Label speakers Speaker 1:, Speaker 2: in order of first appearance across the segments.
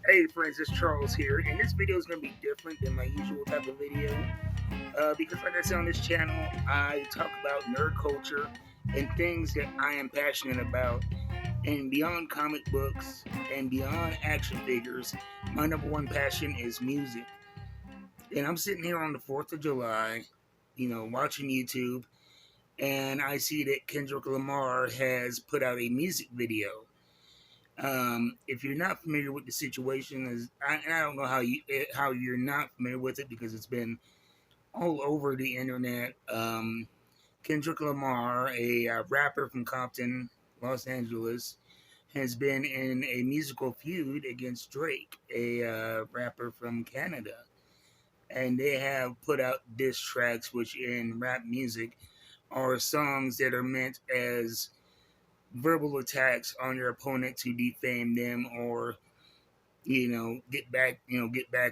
Speaker 1: Hey friends, it's Charles here, and this video is going to be different than my usual type of video because, like I said on this channel, I talk about nerd culture and things that I am passionate about. And beyond comic books and beyond action figures, my number one passion is music. And I'm sitting here on the 4th of July, watching YouTube, and I see that Kendrick Lamar has put out a music video. If you're not familiar with the situation, and I don't know how you're not familiar with it because it's been all over the internet. Kendrick Lamar, a rapper from Compton, Los Angeles, has been in a musical feud against Drake, a rapper from Canada, and they have put out diss tracks, which in rap music are songs that are meant as verbal attacks on your opponent to defame them or get back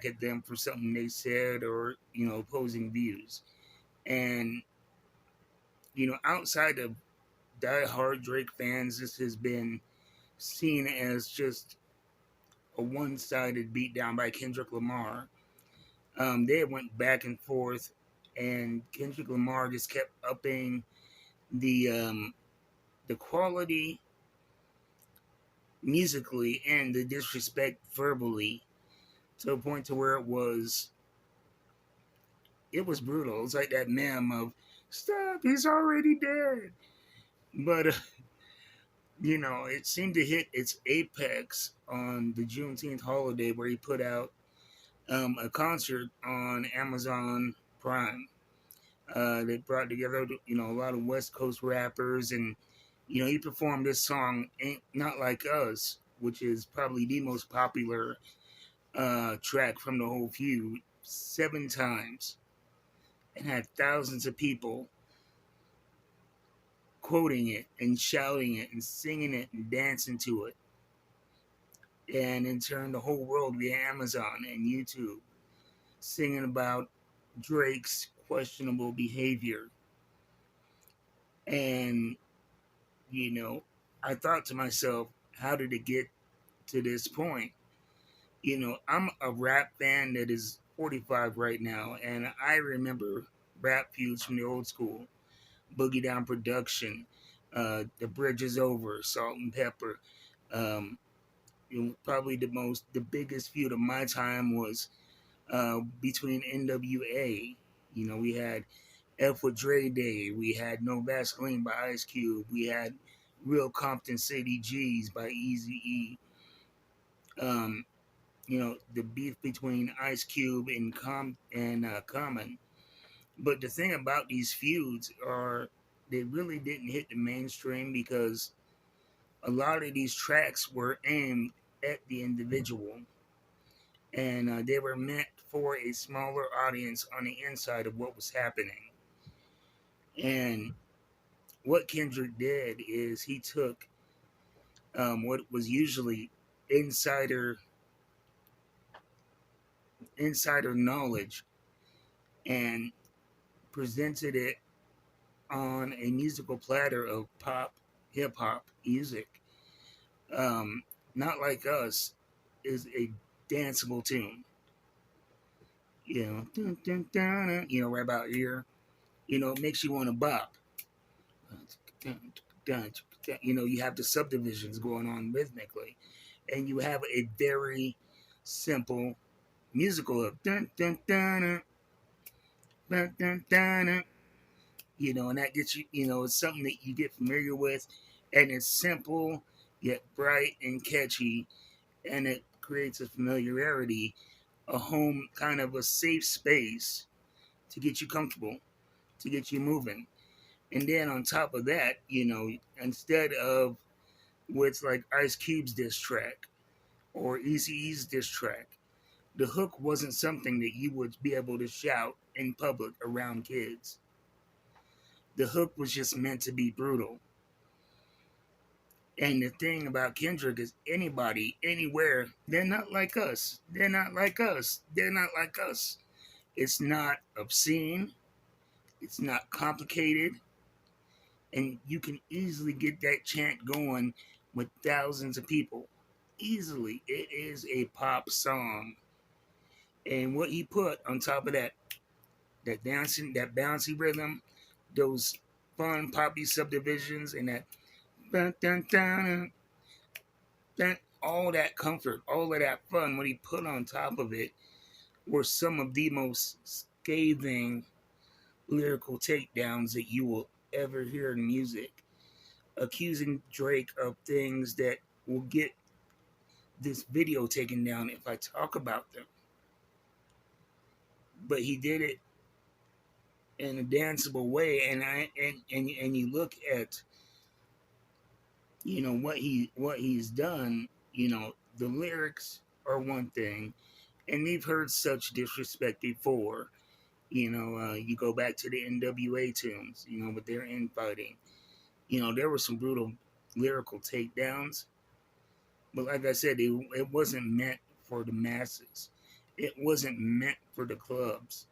Speaker 1: at them for something they said or opposing views. And outside of die-hard Drake fans, this has been seen as just a one-sided beatdown by Kendrick Lamar. They went back and forth, and Kendrick Lamar just kept upping the quality musically and the disrespect verbally to a point to where it was brutal. It was like that meme of "Stop, he's already dead." But it seemed to hit its apex on the Juneteenth holiday, where he put out a concert on Amazon Prime. They brought together a lot of West Coast rappers, and he performed this song "Ain't Not Like Us," which is probably the most popular track from the whole feud, 7 times, and had thousands of people quoting it and shouting it and singing it and dancing to it. And in turn, the whole world via Amazon and YouTube singing about Drake's questionable behavior. And, you know, I thought to myself, how did it get to this point? I'm a rap fan that is 45 right now, and I remember rap feuds from the old school. Boogie Down Production, The Bridge is Over, Salt and Pepper. Um, Probably the biggest feud of my time was between NWA. We had F with Dre Day, we had No Vaseline by Ice Cube, we had Real Compton City G's by Easy E. Um, the beef between Ice Cube and Common. But the thing about these feuds are they really didn't hit the mainstream because a lot of these tracks were aimed at the individual, and they were meant for a smaller audience on the inside of what was happening. And what Kendrick did is he took what was usually insider insider knowledge and presented it on a musical platter of pop, hip hop music. Um, Not Like Us is a danceable tune. Dun, dun, dun, dun, right about here. It makes you want to bop. You have the subdivisions going on rhythmically, and you have a very simple musical hook. Dun, dun, dun, dun, dun, dun, dun, and that gets you, it's something that you get familiar with, and it's simple yet bright and catchy, and it creates a familiarity, a home, kind of a safe space to get you comfortable, to get you moving. And then on top of that, instead of with like Ice Cube's diss track or Eazy-E's diss track, the hook wasn't something that you would be able to shout in public around kids. The hook was just meant to be brutal. And the thing about Kendrick is anybody, anywhere, they're not like us. They're not like us. They're not like us. It's not obscene. It's not complicated. And you can easily get that chant going with thousands of people. easily it is a pop song. And what he put on top of that dancing, that bouncy rhythm, those fun poppy subdivisions, and that dun, dun, dun, dun, all that comfort, all of that fun, what he put on top of it were some of the most scathing lyrical takedowns that you will ever hear in music, accusing Drake of things that will get this video taken down if I talk about them. But he did it in a danceable way, and you look at what he's done. The lyrics are one thing, and we've heard such disrespect before. You go back to the NWA tunes, with their infighting. There were some brutal lyrical takedowns, but like I said, it wasn't meant for the masses. It wasn't meant for the clubs.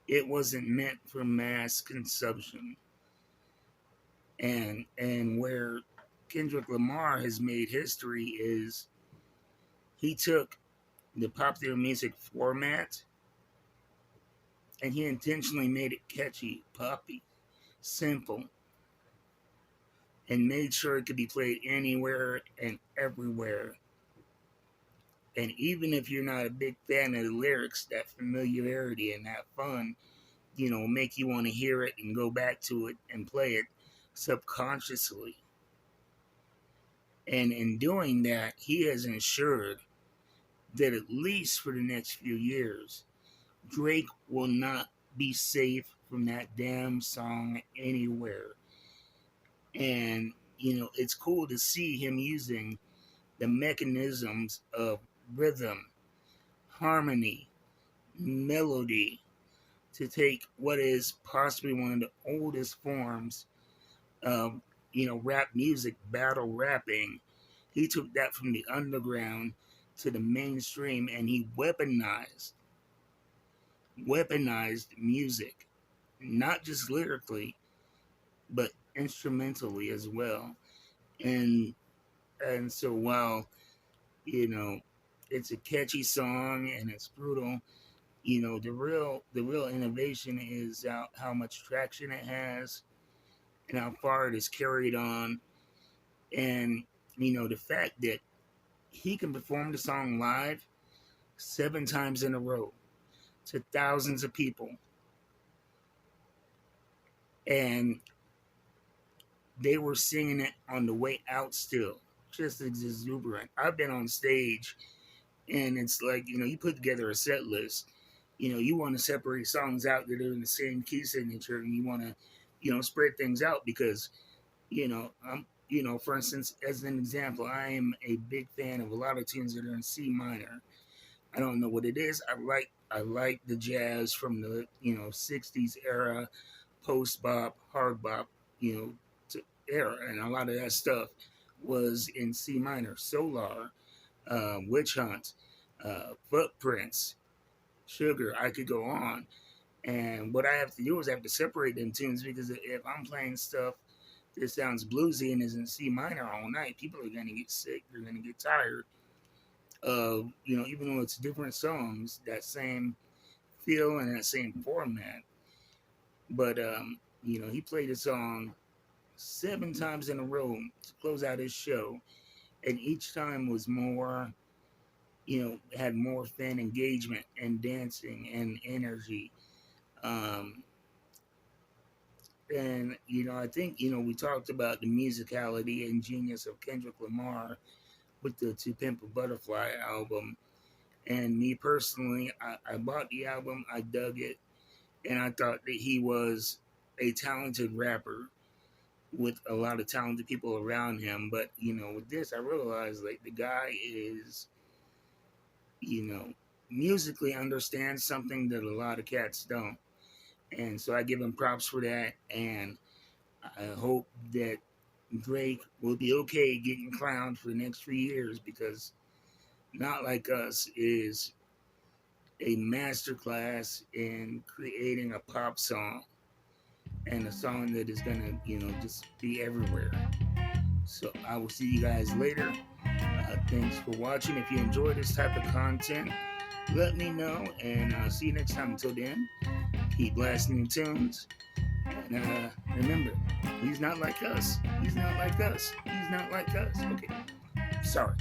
Speaker 1: It wasn't meant for mass consumption. And where Kendrick Lamar has made history is he took the popular music format and he intentionally made it catchy, poppy, simple, and made sure it could be played anywhere and everywhere. And even if you're not a big fan of the lyrics, that familiarity and that fun, make you want to hear it and go back to it and play it subconsciously. And in doing that, he has ensured that at least for the next few years, Drake will not be safe from that damn song anywhere. And, it's cool to see him using the mechanisms of rhythm, harmony, melody to take what is possibly one of the oldest forms of, rap music, battle rapping. He took that from the underground to the mainstream and he weaponized music, not just lyrically, but instrumentally as well. And so while you know it's a catchy song and it's brutal, the real innovation is how much traction it has and how far it is carried on, and the fact that he can perform the song live 7 times in a row to thousands of people, and they were singing it on the way out still, just exuberant. I've been on stage, and it's like you put together a set list. You want to separate songs out that are in the same key signature, and you want to spread things out because for instance, as an example, I am a big fan of a lot of tunes that are in C minor. I don't know what it is. I like the jazz from the '60s era, post bop, hard bop, you know, era, and a lot of that stuff was in C minor. Solar, Witch Hunt, Footprints, Sugar. I could go on. And what I have to do is I have to separate them tunes because if I'm playing stuff that sounds bluesy and is in C minor all night, people are gonna get sick. They're gonna get tired of even though it's different songs, that same feel and that same format. But he played a song 7 times in a row to close out his show, and each time was more, had more fan engagement and dancing and energy. Um, and I think we talked about the musicality and genius of Kendrick Lamar with the To Pimp a Butterfly album. And me personally, I bought the album, I dug it, and I thought that he was a talented rapper with a lot of talented people around him. But with this, I realized like the guy is, you know, musically understands something that a lot of cats don't, and so I give him props for that. And I hope that Drake will be okay getting clowned for the next 3 years because Not Like Us is a masterclass in creating a pop song and a song that is gonna, just be everywhere. So I will see you guys later. Thanks for watching. If you enjoy this type of content, let me know, and I'll see you next time. Until then, keep blasting your tunes, and remember, he's not like us. He's not like us. He's not like us. Okay, sorry.